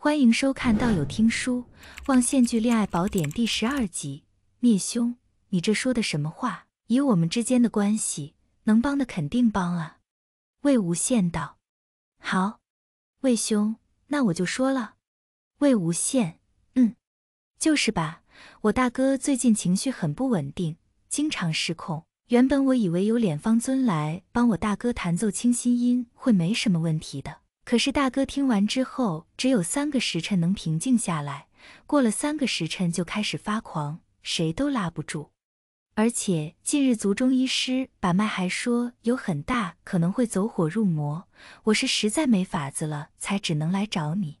欢迎收看道友听书，望县剧恋爱宝典第12集。聂兄，你这说的什么话？以我们之间的关系，能帮的肯定帮啊。魏无羡道。好，魏兄，那我就说了。魏无羡，就是吧，我大哥最近情绪很不稳定，经常失控。原本我以为有敛方尊来帮我大哥弹奏清心音会没什么问题的。可是大哥听完之后，只有3个时辰能平静下来，过了3个时辰就开始发狂，谁都拉不住。而且近日族中医师把脉还说有很大可能会走火入魔，我是实在没法子了，才只能来找你。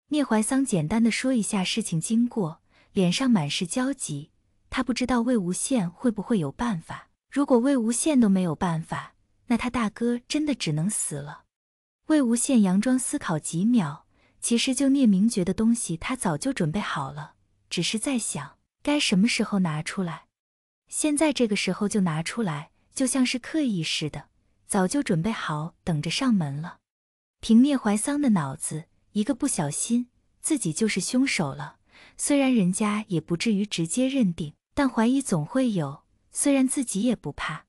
聂怀桑简单的说一下事情经过，脸上满是焦急，他不知道魏无羡会不会有办法，如果魏无羡都没有办法，那他大哥真的只能死了。魏无羡佯装思考几秒，其实就聂明觉的东西他早就准备好了，只是在想该什么时候拿出来。现在这个时候就拿出来，就像是刻意似的，早就准备好等着上门了。凭聂怀桑的脑子，一个不小心自己就是凶手了，虽然人家也不至于直接认定，但怀疑总会有，虽然自己也不怕。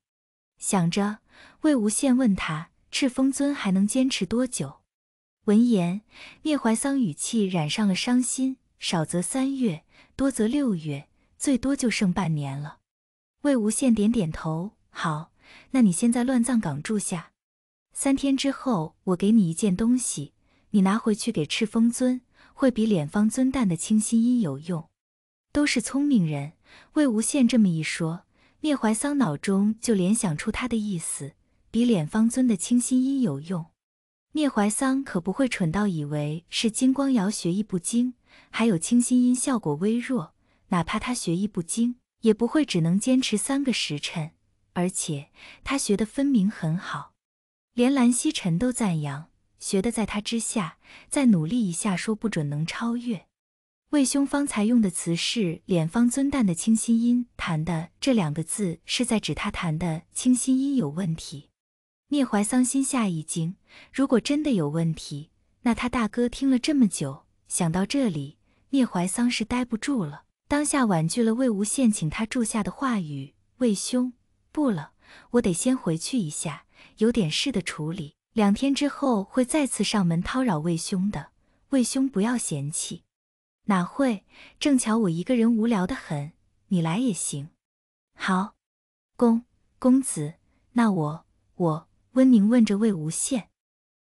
想着，魏无羡问他赤峰尊还能坚持多久？闻言，聂怀桑语气染上了伤心，少则3月，多则6月，最多就剩半年了。魏无羡点点头，好，那你先在乱葬岗住下。3天之后，我给你一件东西，你拿回去给赤峰尊，会比敛方尊弹的清心音有用。都是聪明人，魏无羡这么一说，聂怀桑脑中就联想出他的意思，比敛方尊的清心音有用。聂怀桑可不会蠢到以为是金光瑶学艺不精，还有清心音效果微弱，哪怕他学艺不精，也不会只能坚持3个时辰，而且他学得分明很好，连蓝曦臣都赞扬，学得在他之下，再努力一下说不准能超越。魏兄方才用的词是敛方尊弹的清心音弹的，这2个字是在指他弹的清心音有问题。聂怀桑心下一惊，如果真的有问题，那他大哥听了这么久，想到这里，聂怀桑是待不住了，当下婉拒了魏无羡请他住下的话语。魏兄，不了，我得先回去一下，有点事的处理，2天之后会再次上门叨扰魏兄的，魏兄不要嫌弃。哪会，正巧我一个人无聊得很，你来也行。好，公子，那我温宁问着魏无羡。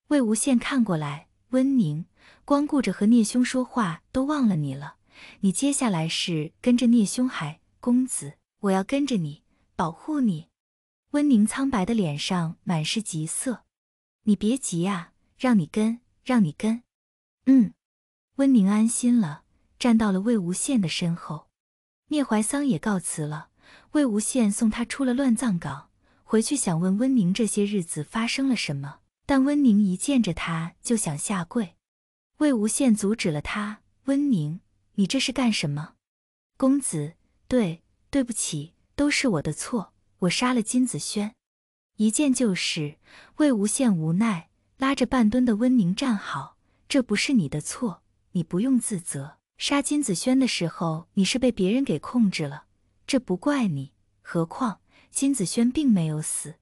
魏无羡看过来，温宁，光顾着和聂兄说话都忘了你了，你接下来是跟着聂兄还？公子，我要跟着你，保护你。温宁苍白的脸上满是急色。你别急啊，让你跟。温宁安心了，站到了魏无羡的身后。聂怀桑也告辞了，魏无羡送他出了乱葬岗，回去想问温宁这些日子发生了什么，但温宁一见着他就想下跪。魏无羡阻止了他，温宁，你这是干什么？公子，对不起，都是我的错，我杀了金子轩。一见就是。魏无羡无奈，拉着半蹲的温宁站好，这不是你的错，你不用自责，杀金子轩的时候你是被别人给控制了，这不怪你，何况金子轩并没有死。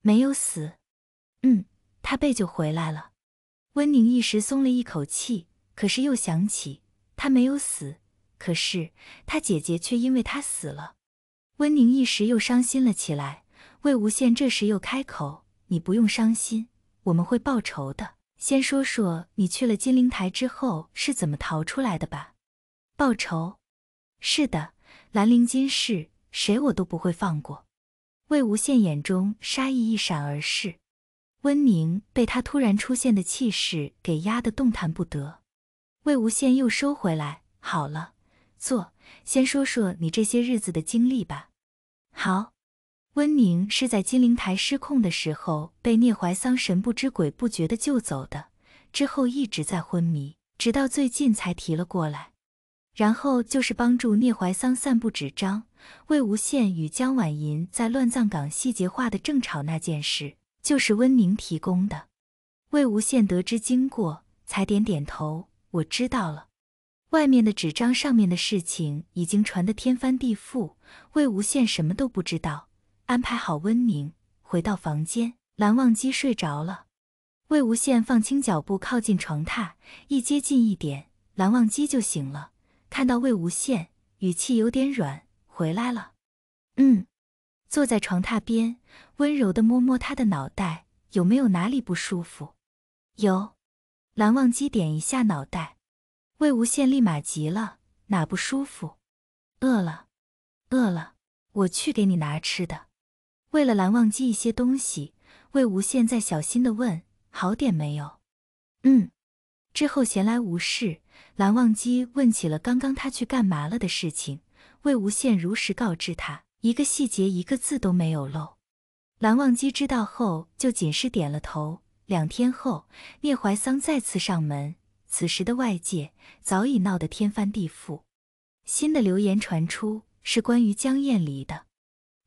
没有死？他背就回来了。温宁一时松了一口气，可是又想起他没有死，可是他姐姐却因为他死了。温宁一时又伤心了起来。魏无羡这时又开口，你不用伤心，我们会报仇的。先说说你去了金陵台之后是怎么逃出来的吧。报仇？是的，兰陵金氏，谁我都不会放过。魏无羡眼中杀意一闪而逝。温宁被他突然出现的气势给压得动弹不得。魏无羡又收回来，好了，坐，先说说你这些日子的经历吧。好。温宁是在金陵台失控的时候被聂怀桑神不知鬼不觉地救走的，之后一直在昏迷，直到最近才提了过来。然后就是帮助聂怀桑散布纸张，魏无羡与江婉银在乱葬岗细节化的争吵那件事，就是温宁提供的。魏无羡得知经过，才点点头，我知道了。外面的纸张上面的事情已经传得天翻地覆，魏无羡什么都不知道。安排好温宁，回到房间，蓝忘机睡着了。魏无羡放轻脚步靠近床榻，一接近一点，蓝忘机就醒了。看到魏无羡，语气有点软，回来了。坐在床榻边，温柔地摸摸他的脑袋，有没有哪里不舒服？有。蓝忘机点一下脑袋。魏无羡立马急了，哪不舒服？饿了。饿了，我去给你拿吃的。为了蓝忘机一些东西，魏无羡再小心地问，好点没有？之后闲来无事，蓝忘机问起了刚刚他去干嘛了的事情，魏无羡如实告知他，一个细节一个字都没有漏。蓝忘机知道后就仅是点了头。2天后，聂怀桑再次上门，此时的外界早已闹得天翻地覆。新的流言传出，是关于江厌离的。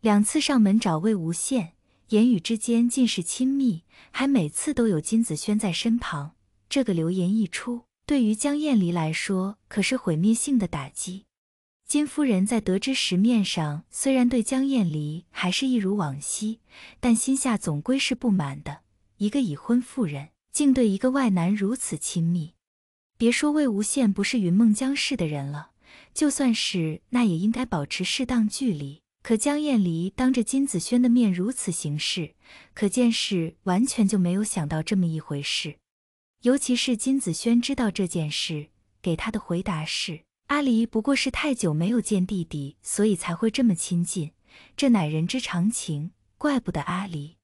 2次上门找魏无羡，言语之间尽是亲密，还每次都有金子轩在身旁。这个流言一出，对于江厌离来说可是毁灭性的打击。金夫人在得知实面上虽然对江厌离还是一如往昔，但心下总归是不满的。一个已婚妇人竟对一个外男如此亲密，别说魏无羡不是云梦江氏的人了，就算是那也应该保持适当距离。可江厌离当着金子轩的面如此行事，可见是完全就没有想到这么一回事。尤其是金子轩知道这件事，给他的回答是，阿离不过是太久没有见弟弟，所以才会这么亲近，这乃人之常情，怪不得阿离。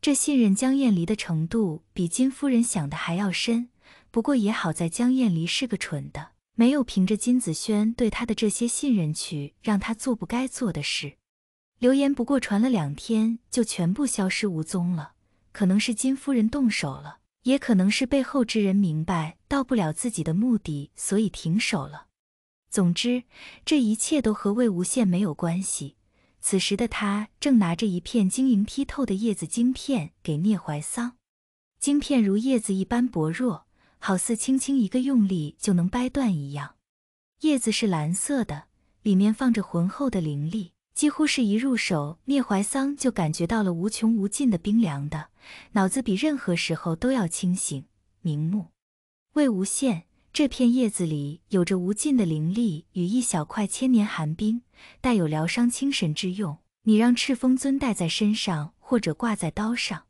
这信任江厌离的程度比金夫人想的还要深，不过也好在江厌离是个蠢的，没有凭着金子轩对他的这些信任去让他做不该做的事。流言不过传了2天就全部消失无踪了，可能是金夫人动手了，也可能是背后之人明白到不了自己的目的，所以停手了。总之，这一切都和魏无羡没有关系。此时的他正拿着一片晶莹剔透的叶子晶片给聂怀桑，晶片如叶子一般薄弱，好似轻轻一个用力就能掰断一样。叶子是蓝色的，里面放着浑厚的灵力，几乎是一入手，聂怀桑就感觉到了无穷无尽的冰凉的，脑子比任何时候都要清醒明目。魏无羡，这片叶子里有着无尽的灵力与一小块千年寒冰，带有疗伤清神之用，你让赤峰尊戴在身上或者挂在刀上。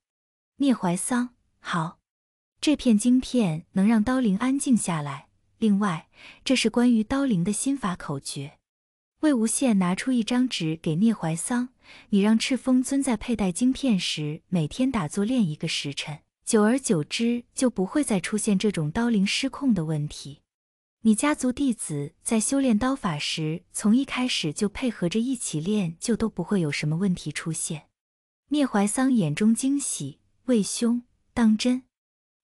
聂怀桑，好，这片晶片能让刀灵安静下来。另外，这是关于刀灵的心法口诀。魏无羡拿出一张纸给聂怀桑，你让赤峰尊在佩戴晶片时每天打坐练1个时辰，久而久之就不会再出现这种刀灵失控的问题。你家族弟子在修炼刀法时，从一开始就配合着一起练，就都不会有什么问题出现。聂怀桑眼中惊喜，魏兄，当真？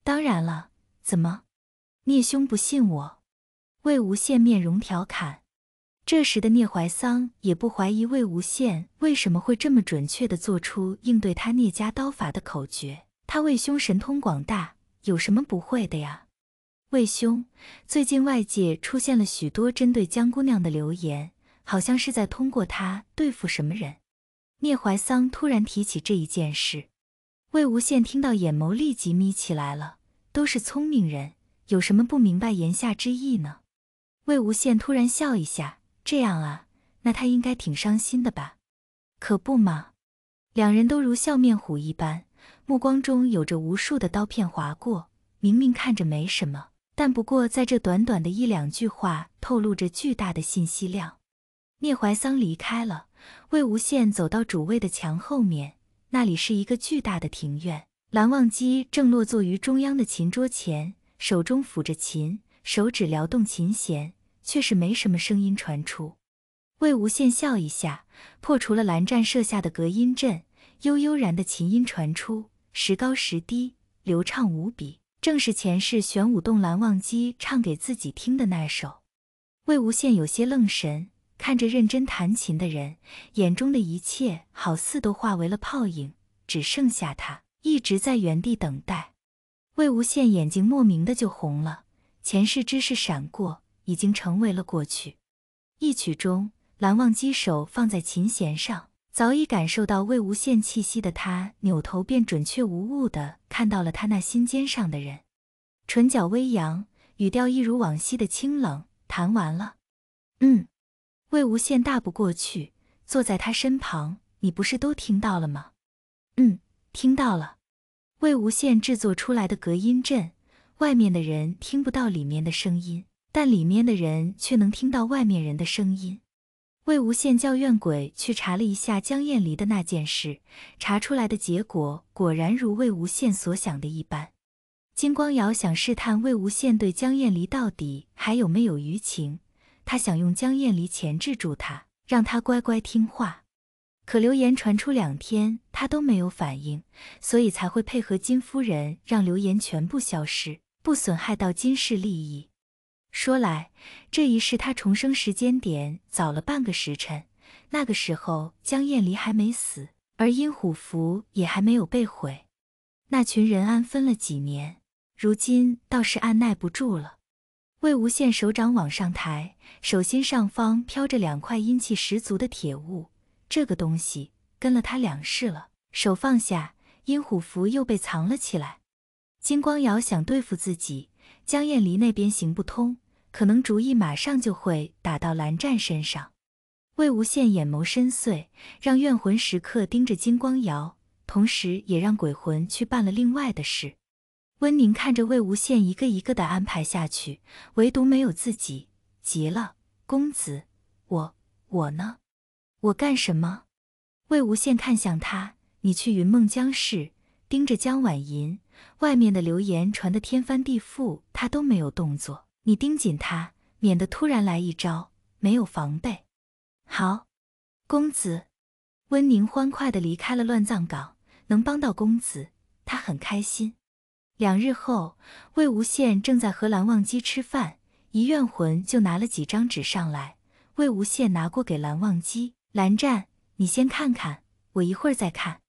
当然了，怎么？聂兄不信我？魏无羡面容调侃。这时的聂怀桑也不怀疑魏无羡为什么会这么准确地做出应对他聂家刀法的口诀，他魏兄神通广大，有什么不会的呀？魏兄，最近外界出现了许多针对江姑娘的流言，好像是在通过她对付什么人。聂怀桑突然提起这一件事，魏无羡听到眼眸立即眯起来了，都是聪明人，有什么不明白言下之意呢？魏无羡突然笑一下，这样啊，那他应该挺伤心的吧？可不嘛。2人都如笑面虎一般，目光中有着无数的刀片划过，明明看着没什么，但不过在这短短的1、2句话透露着巨大的信息量。聂怀桑离开了，魏无羡走到主位的墙后面，那里是一个巨大的庭院，蓝忘机正落坐于中央的琴桌前，手中抚着琴，手指撩动琴弦，却是没什么声音传出。魏无羡笑一下，破除了蓝湛设下的隔音阵，悠悠然的琴音传出，时高时低，流畅无比，正是前世玄武洞蓝忘机唱给自己听的那首。魏无羡有些愣神，看着认真弹琴的人，眼中的一切好似都化为了泡影，只剩下他一直在原地等待。魏无羡眼睛莫名的就红了，前世之事闪过，已经成为了过去。一曲中，蓝忘机手放在琴弦上，早已感受到魏无羡气息的他，扭头便准确无误地看到了他那心尖上的人，唇角微扬，语调一如往昔的清冷。弹完了。魏无羡大步过去，坐在他身旁。你不是都听到了吗？听到了。魏无羡制作出来的隔音阵，外面的人听不到里面的声音，但里面的人却能听到外面人的声音。魏无羡叫怨鬼去查了一下江厌离的那件事，查出来的结果果然如魏无羡所想的一般。金光瑶想试探魏无羡对江厌离到底还有没有余情，他想用江厌离钳制住他，让他乖乖听话。可流言传出2天，他都没有反应，所以才会配合金夫人让流言全部消失，不损害到金氏利益。说来，这一世他重生时间点早了半个时辰，那个时候江厌离还没死，而阴虎符也还没有被毁。那群人安分了几年，如今倒是按耐不住了。魏无羡手掌往上抬，手心上方飘着2块阴气十足的铁物，这个东西跟了他2世了。手放下，阴虎符又被藏了起来。金光瑶想对付自己，江厌离那边行不通，可能主意马上就会打到蓝湛身上。魏无羡眼眸深邃，让怨魂时刻盯着金光瑶，同时也让鬼魂去办了另外的事。温宁看着魏无羡一个一个的安排下去，唯独没有自己，急了：公子，我呢？我干什么？魏无羡看向他：你去云梦江市，盯着江婉银，外面的流言传得天翻地覆，他都没有动作，你盯紧他，免得突然来一招，没有防备。好，公子。温宁欢快地离开了乱葬岗，能帮到公子，他很开心。2日后，魏无羡正在和蓝忘机吃饭，一怨魂就拿了几张纸上来。魏无羡拿过给蓝忘机：蓝湛，你先看看，我一会儿再看。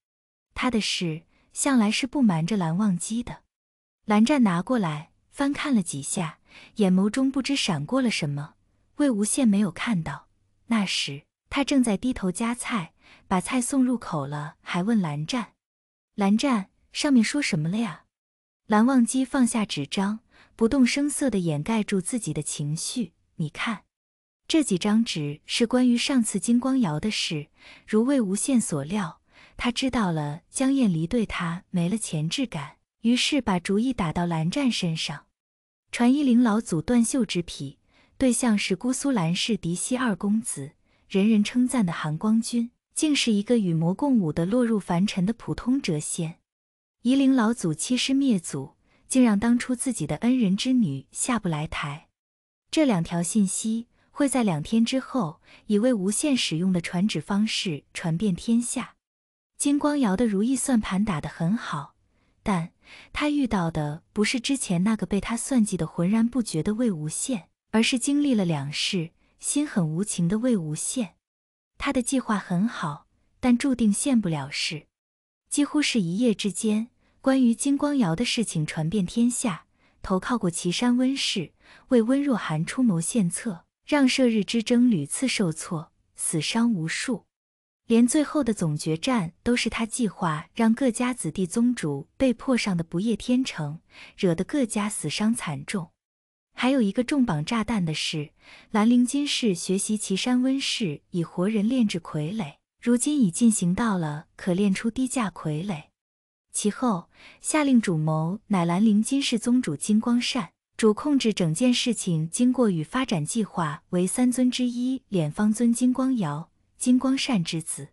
他的事向来是不瞒着蓝忘机的。蓝湛拿过来翻看了几下，眼眸中不知闪过了什么，魏无羡没有看到。那时他正在低头夹菜，把菜送入口了，还问蓝湛：蓝湛，上面说什么了呀？蓝忘机放下纸张，不动声色地掩盖住自己的情绪。你看，这几张纸是关于上次金光瑶的事，如魏无羡所料，他知道了江厌离对他没了钳制感，于是把主意打到蓝湛身上。传衣陵老祖断袖之癖，对象是姑苏蓝氏嫡系2公子，人人称赞的寒光君，竟是一个与魔共舞的落入凡尘的普通谪仙。夷陵老祖欺师灭祖，竟让当初自己的恩人之女下不来台。这2条信息会在2天之后，以魏无羡使用的传旨方式传遍天下。金光瑶的如意算盘打得很好，但他遇到的不是之前那个被他算计得浑然不觉的魏无羡，而是经历了2世，心狠无情的魏无羡。他的计划很好，但注定现不了事。几乎是一夜之间，关于金光瑶的事情传遍天下，投靠过岐山温氏，为温若寒出谋献策，让射日之争屡次受挫，死伤无数。连最后的总决战都是他计划让各家子弟宗主被迫上的不夜天成，惹得各家死伤惨重。还有一个重磅炸弹的是，兰陵金氏学习岐山温氏以活人炼制傀儡，如今已进行到了可炼出低价傀儡。其后下令主谋乃兰陵金氏宗主金光善，主控制整件事情经过与发展计划为3尊之一敛方尊金光瑶、金光善之子。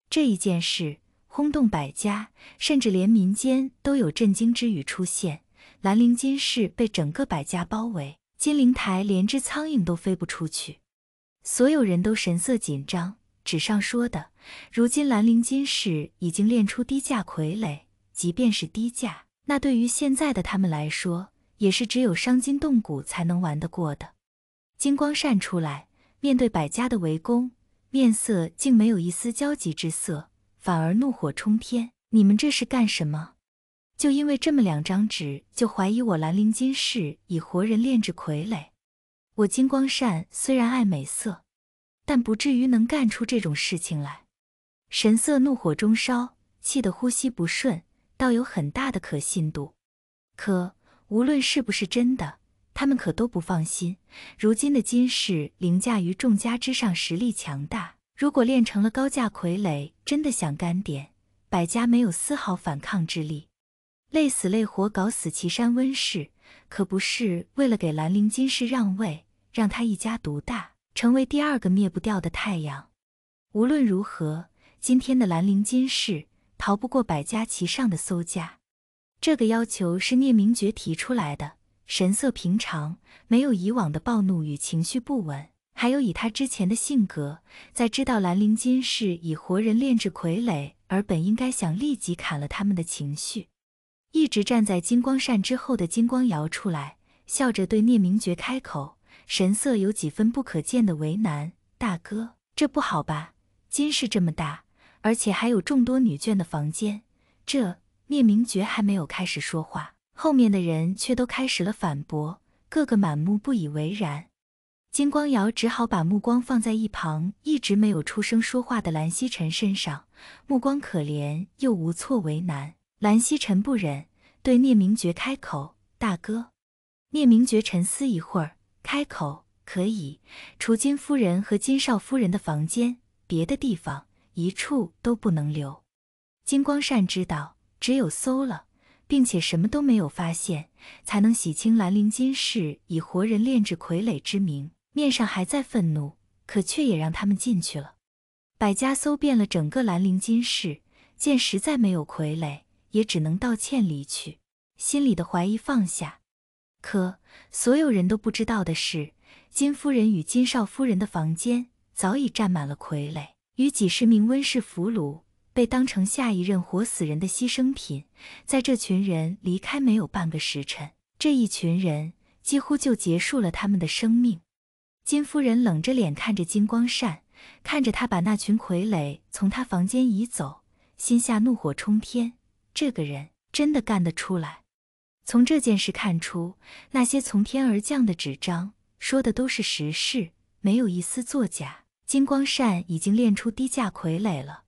这一件事轰动百家，甚至连民间都有震惊之语出现。兰陵金氏被整个百家包围，金陵台连只苍蝇都飞不出去。所有人都神色紧张，纸上说的，如今兰陵金氏已经炼出低价傀儡，即便是低价，那对于现在的他们来说，也是只有伤筋动骨才能玩得过的。金光善出来，面对百家的围攻，面色竟没有一丝焦急之色，反而怒火冲天：你们这是干什么？就因为这么2张纸，就怀疑我兰陵金氏以活人炼制傀儡。我金光善虽然爱美色，但不至于能干出这种事情来。神色怒火中烧，气得呼吸不顺，倒有很大的可信度。可无论是不是真的，他们可都不放心。如今的金氏凌驾于众家之上，实力强大，如果炼成了高价傀儡，真的想干点，百家没有丝毫反抗之力。累死累活搞死岐山温氏，可不是为了给兰陵金氏让位，让他一家独大，成为第2个灭不掉的太阳。无论如何，今天的兰陵金氏逃不过百家齐上的搜家。这个要求是聂明珏提出来的，神色平常，没有以往的暴怒与情绪不稳，还有以他之前的性格，在知道兰陵金氏以活人炼制傀儡，而本应该想立即砍了他们的情绪。一直站在金光善之后的金光瑶出来，笑着对聂明珏开口，神色有几分不可见的为难：“大哥，这不好吧？金氏这么大，而且还有众多女眷的房间。”聂明珏还没有开始说话，后面的人却都开始了反驳，个个满目不以为然。金光瑶只好把目光放在一旁一直没有出声说话的蓝曦臣身上，目光可怜又无措为难。蓝曦臣不忍，对聂明珏开口：“大哥。”聂明珏沉思一会儿，开口：“可以，除金夫人和金少夫人的房间，别的地方一处都不能留。”金光善知道，只有搜了，并且什么都没有发现，才能洗清兰陵金氏以活人炼制傀儡之名。面上还在愤怒，可却也让他们进去了。百家搜遍了整个兰陵金氏，见实在没有傀儡，也只能道歉离去，心里的怀疑放下。可所有人都不知道的是，金夫人与金少夫人的房间早已占满了傀儡，与几十名温氏俘虏被当成下一任活死人的牺牲品。在这群人离开没有半个时辰，这一群人几乎就结束了他们的生命。金夫人冷着脸看着金光善，看着他把那群傀儡从他房间移走，心下怒火冲天。这个人真的干得出来。从这件事看出，那些从天而降的纸张说的都是实事，没有一丝作假。金光善已经炼出低价傀儡了，